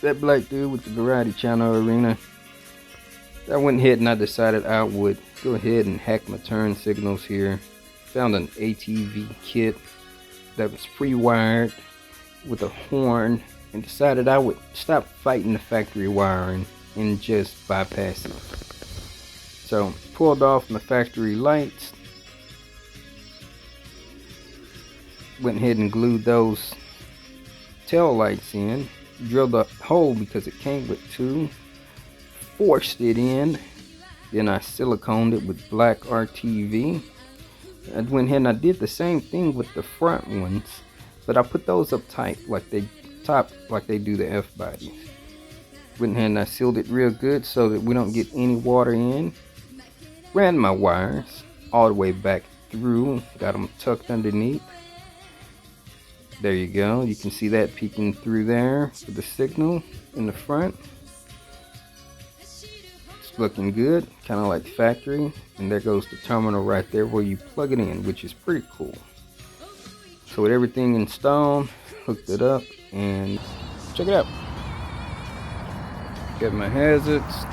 that black dude with the Variety Channel Arena. I went ahead and I decided I would go ahead and hack my turn signals here. Found an ATV kit that was pre-wired with a horn and decided I would stop fighting the factory wiring and just bypass it. So pulled off my factory lights, went ahead and glued those tail lights in, drilled a hole because it came with two, forced it in, then I siliconed it with black RTV. I went ahead and I did the same thing with the front ones, but I put those up tight like they do the F bodies. Went ahead and I sealed it real good so that we don't get any water in. Ran my wires all the way back through, got them tucked underneath. There you go, you can see that peeking through there for the signal in the front. It's looking good, kind of like factory. And there goes the terminal right there where you plug it in, which is pretty cool. So with everything installed, hooked it up, and check it out. Got my hazards.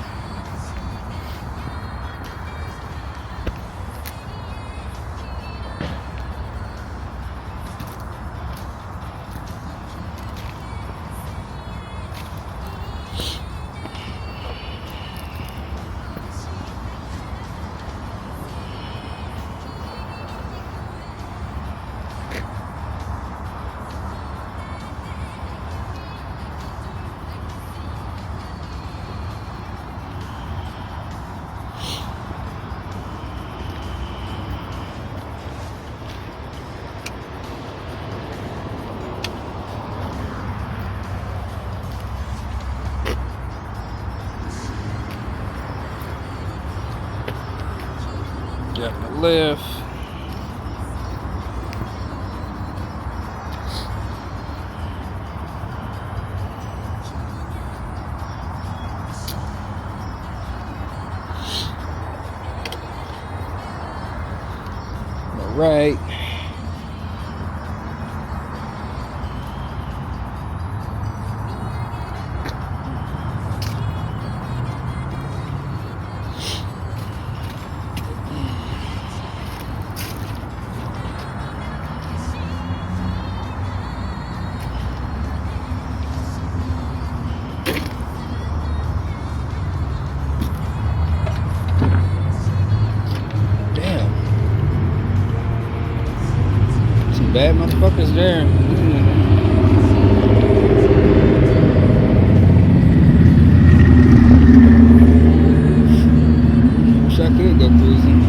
Got my left. My right. Bad motherfuckers there. Wish I could go cruising.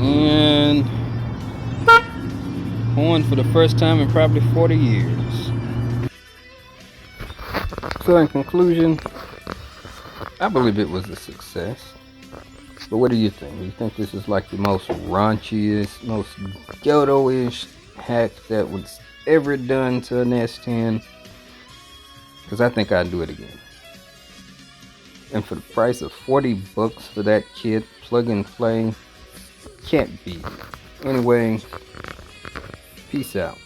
And horn for the first time in probably 40 years. So in conclusion, I believe it was a success. But what do you think? Do you think this is like the most raunchiest, most ghetto-ish hack that was ever done to an S10? Because I think I'd do it again. And for the price of $40 for that kit, plug and play, can't beat it. Anyway, peace out.